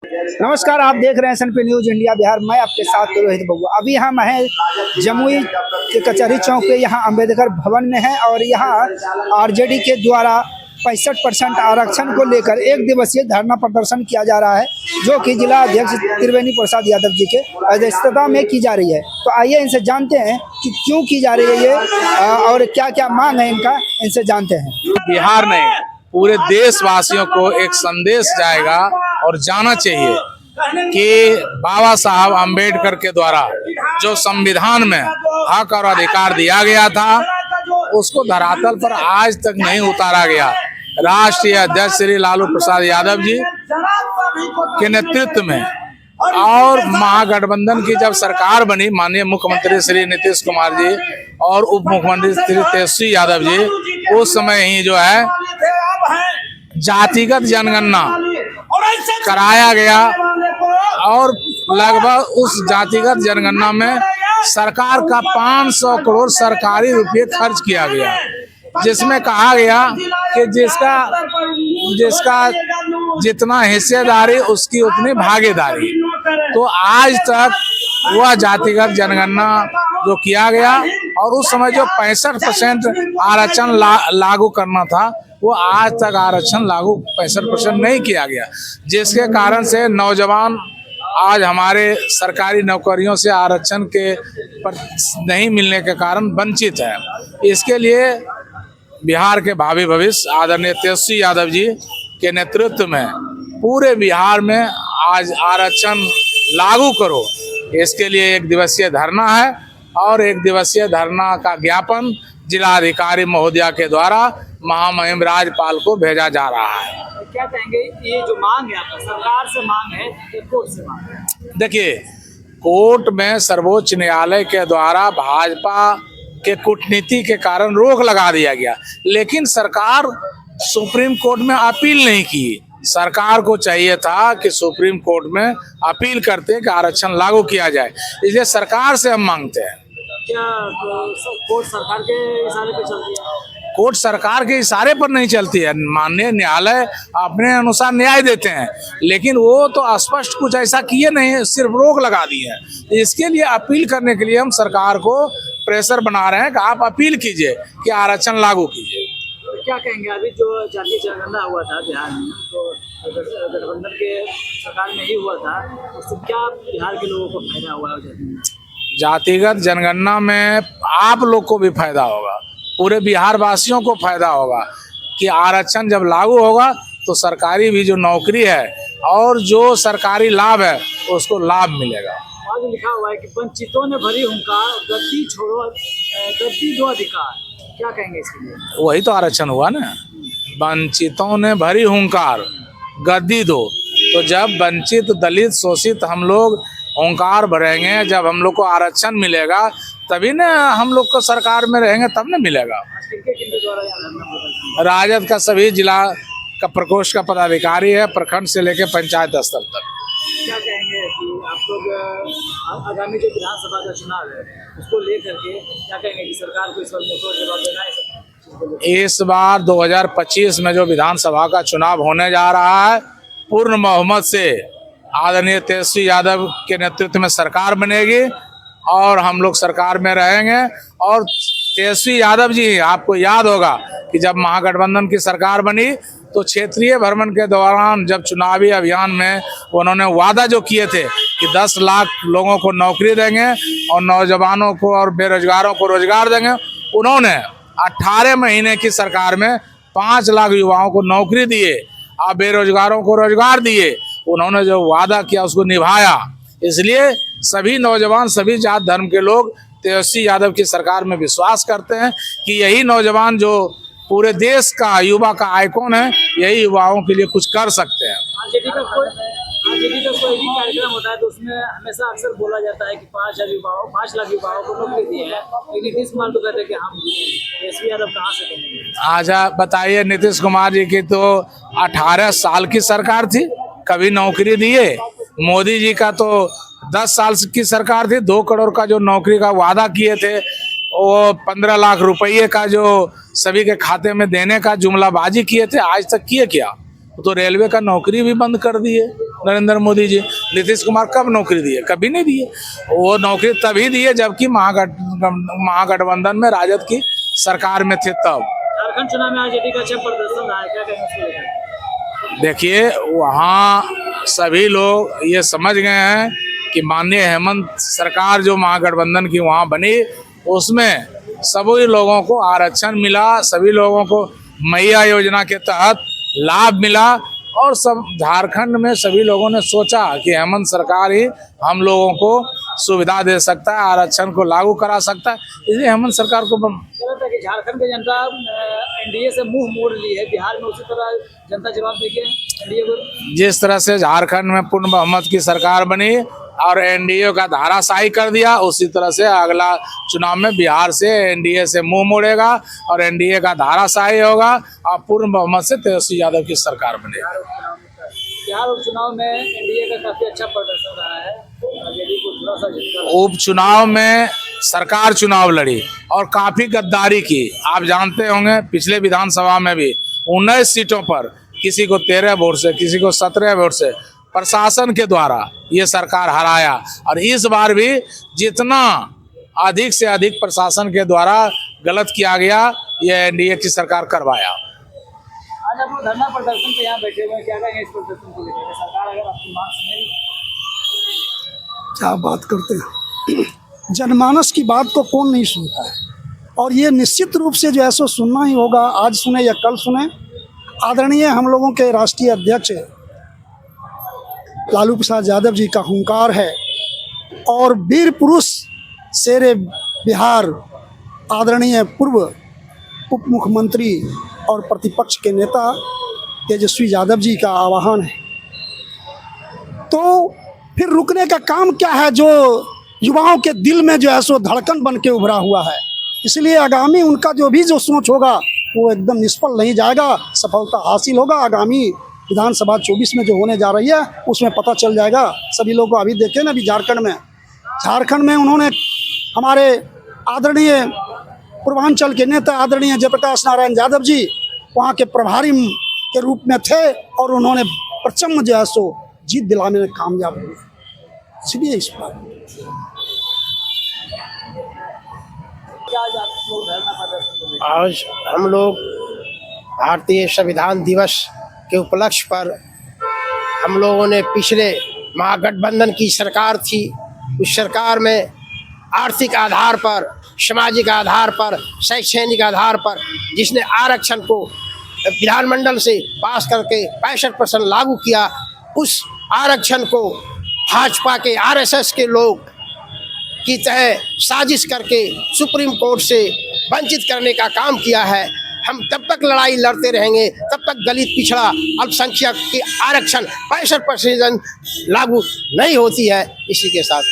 नमस्कार, आप देख रहे हैं SNP न्यूज इंडिया बिहार। मैं आपके साथ रोहित बबुआ। अभी हम हैं जमुई के कचहरी चौक पे। यहाँ अम्बेडकर भवन में है और यहाँ आरजेडी के द्वारा 65% आरक्षण को लेकर एक दिवसीय धरना प्रदर्शन किया जा रहा है, जो कि जिला अध्यक्ष त्रिवेणी प्रसाद यादव जी के अध्यक्षता में की जा रही है। तो आइए इनसे जानते हैं कि क्यों की जा रही है ये और क्या क्या मांग है इनका, इनसे जानते हैं। बिहार में पूरे देशवासियों को एक संदेश जाएगा और जाना चाहिए कि बाबा साहब अम्बेडकर के द्वारा जो संविधान में हक और अधिकार दिया गया था, उसको धरातल पर आज तक नहीं उतारा गया। राष्ट्रीय अध्यक्ष श्री लालू प्रसाद यादव जी के नेतृत्व में और महागठबंधन की जब सरकार बनी, माननीय मुख्यमंत्री श्री नीतीश कुमार जी और उप मुख्यमंत्री श्री तेजस्वी यादव जी, उस समय ही जो है जातिगत जनगणना कराया गया और लगभग उस जातिगत जनगणना में सरकार का 500 करोड़ सरकारी रुपये खर्च किया गया, जिसमें कहा गया कि जिसका जितना हिस्सेदारी उसकी उतनी भागीदारी। तो आज तक वह जातिगत जनगणना जो किया गया और उस समय जो 65% आरक्षण लागू करना था, वो आज तक आरक्षण लागू 65% नहीं किया गया, जिसके कारण से नौजवान आज हमारे सरकारी नौकरियों से आरक्षण के पर नहीं मिलने के कारण वंचित है। इसके लिए बिहार के भावी भविष्य आदरणीय तेजस्वी यादव जी के नेतृत्व में पूरे बिहार में आज आरक्षण लागू करो, इसके लिए एक दिवसीय धरना है और एक दिवसीय धरना का ज्ञापन जिलाधिकारी महोदया के द्वारा महामहिम राज्यपाल को भेजा जा रहा है। क्या कहेंगे, ये जो मांग है आपका सरकार से मांग है या कोर्ट से मांग है? देखिए, कोर्ट में सर्वोच्च न्यायालय के द्वारा भाजपा के कूटनीति के कारण रोक लगा दिया गया, लेकिन सरकार सुप्रीम कोर्ट में अपील नहीं की। सरकार को चाहिए था कि सुप्रीम कोर्ट में अपील करते कि आरक्षण लागू किया जाए, इसलिए सरकार से हम मांगते हैं। क्या कोर्ट सरकार के इशारे पे चलती है? कोर्ट सरकार के इशारे पर नहीं चलती है। माननीय न्यायालय अपने अनुसार न्याय देते हैं, लेकिन वो तो स्पष्ट कुछ ऐसा किए नहीं, सिर्फ रोक लगा दी है। इसके लिए अपील करने के लिए हम सरकार को प्रेशर बना रहे हैं कि आप अपील कीजिए कि आरक्षण लागू कीजिए। क्या कहेंगे, अभी जो जातीय जनगणना हुआ था बिहार में, तो गठबंधन के सरकार में ही हुआ था, उससे क्या बिहार के लोगों को फायदा हुआ है? जातिगत जनगणना में आप लोग को भी फायदा होगा, पूरे बिहार वासियों को फायदा होगा कि आरक्षण जब लागू होगा तो सरकारी भी जो नौकरी है और जो सरकारी लाभ है उसको लाभ मिलेगा। आज लिखा हुआ है कि वंचितों ने भरी हुंकार, गद्दी छोड़ो, गद्दी दो अधिकार। क्या कहेंगे इसके लिए? वही तो आरक्षण हुआ ना, वंचितों ने भरी हुंकार, गद्दी दो। तो जब वंचित, दलित, शोषित हम लोग हुंकार भरेंगे, जब हम लोग को आरक्षण मिलेगा तभी ना हम लोग को सरकार में रहेंगे, तब ना मिलेगा। राजद का सभी जिला का प्रकोष्ठ का पदाधिकारी है, प्रखंड से लेकर पंचायत स्तर तक। क्या कहेंगे कि आप लोग आगामी जो विधानसभा का चुनाव है उसको लेकर के क्या कहेंगे कि सरकार को इस बार मुंहतोड़ जवाब देना है? इस बार 2025 में जो विधानसभा का चुनाव होने जा रहा है, पूर्ण बहुमत से आदरणीय तेजस्वी यादव के नेतृत्व में सरकार बनेगी और हम लोग सरकार में रहेंगे। और तेजस्वी यादव जी, आपको याद होगा कि जब महागठबंधन की सरकार बनी तो क्षेत्रीय भ्रमण के दौरान जब चुनावी अभियान में उन्होंने वादा जो किए थे कि 10 लाख लोगों को नौकरी देंगे और नौजवानों को और बेरोजगारों को रोजगार देंगे, उन्होंने 18 महीने की सरकार में 5 लाख युवाओं को नौकरी दिए और बेरोजगारों को रोजगार दिए। उन्होंने जो वादा किया उसको निभाया। इसलिए सभी नौजवान, सभी जात धर्म के लोग तेजस्वी यादव की सरकार में विश्वास करते हैं कि यही नौजवान जो पूरे देश का युवा का आइकॉन है, यही युवाओं के लिए कुछ कर सकते हैं। आरजेडी का कोई भी कार्यक्रम होता है तो उसमें हमेशा अक्सर बोला जाता है कि 5 लाख युवाओं को नौकरी दी है, लेकिन नीतीश कुमार तो कहते हैं कि हम तेजस्वी यादव कहाँ से देंगे? अच्छा बताइए, नीतीश कुमार जी की तो 18 साल की सरकार थी, कभी नौकरी दिए? मोदी जी का तो 10 साल की सरकार थी, 2 करोड़ का जो नौकरी का वादा किए थे, वो 15 लाख रुपये का जो सभी के खाते में देने का जुमलाबाजी किए थे, आज तक किए क्या? तो रेलवे का नौकरी भी बंद कर दिए। नरेंद्र मोदी जी। नीतीश कुमार कब नौकरी दिए? कभी नहीं दिए। वो नौकरी तभी दिए जबकि महागठबंधन में राजद की सरकार में थे तब। झारखंड चुनाव में आरजेडी का अच्छा प्रदर्शन रहा है, क्या कहेंगे इसको लेकर? देखिए, वहाँ सभी लोग ये समझ गए हैं कि माननीय हेमंत सरकार जो महागठबंधन की वहाँ बनी, उसमें सभी लोगों को आरक्षण मिला, सभी लोगों को मैया योजना के तहत लाभ मिला और सब झारखंड में सभी लोगों ने सोचा कि हेमंत सरकार ही हम लोगों को सुविधा दे सकता है, आरक्षण को लागू करा सकता है, इसलिए हेमंत सरकार को लगता है कि झारखंड की जनता एनडीए से मुंह मोड़ ली है, बिहार में उसी तरह जनता जवाब देगी एनडीए को। जिस तरह से झारखंड में पूर्ण बहुमत की सरकार बनी और एनडीए का धाराशाही कर दिया, उसी तरह से अगला चुनाव में बिहार से एनडीए से मुंह मोड़ेगा और एनडीए का धाराशाही होगा और पूर्ण बहुमत से तेजस्वी यादव की सरकार बनेगी। बिहार उपचुनाव में एनडीए का काफी अच्छा प्रदर्शन रहा है, आरजेडी को थोड़ा सा झटका लगा। उपचुनाव में सरकार चुनाव लड़ी और काफी गद्दारी की। आप जानते होंगे पिछले विधानसभा में भी 19 सीटों पर किसी को 13 वोट से, किसी को 17 वोट से प्रशासन के द्वारा ये सरकार हराया। और इस बार भी जितना अधिक से अधिक प्रशासन के द्वारा गलत किया गया, ये एनडीए की सरकार करवाया। आज आप लोग धरना प्रदर्शन पे यहाँ बैठे हुए हैं, क्या कहेंगे इस प्रदर्शन को लेकर? सरकार अगर आपकी मांग सुनेगी? क्या बात करते हैं, जनमानस की बात को कौन नहीं सुनता है, और ये निश्चित रूप से जो है सो सुनना ही होगा। आज सुने या कल सुने, आदरणीय हम लोगों के राष्ट्रीय अध्यक्ष लालू प्रसाद यादव जी का हुंकार है और वीर पुरुष शेरे बिहार आदरणीय पूर्व उप मुख्यमंत्री और प्रतिपक्ष के नेता तेजस्वी यादव जी का आह्वान है। तो फिर रुकने का काम क्या है जो युवाओं के दिल में जो है सो धड़कन बन के उभरा हुआ है। इसलिए आगामी उनका जो भी जो सोच होगा वो एकदम निष्फल नहीं जाएगा, सफलता हासिल होगा। आगामी विधानसभा 24 में जो होने जा रही है उसमें पता चल जाएगा सभी लोगों को। अभी देखें ना, अभी झारखंड में उन्होंने हमारे आदरणीय पूर्वांचल के नेता आदरणीय जयप्रकाश नारायण यादव जी वहाँ के प्रभारी के रूप में थे और उन्होंने प्रचंड जो है सो जीत दिलाने में कामयाब हुए। इसलिए इस बात आज हम लोग भारतीय संविधान दिवस के उपलक्ष्य पर हम लोगों ने पिछले महागठबंधन की सरकार थी, उस सरकार में आर्थिक आधार पर, सामाजिक आधार पर, शैक्षणिक आधार पर जिसने आरक्षण को विधानमंडल से पास करके 65% लागू किया, उस आरक्षण को भाजपा के आरएसएस के लोग की तरह साजिश करके सुप्रीम कोर्ट से वंचित करने का काम किया है। हम तब तक लड़ाई लड़ते रहेंगे तब तक दलित, पिछड़ा, अल्पसंख्यक की आरक्षण 65% लागू नहीं होती है। इसी के साथ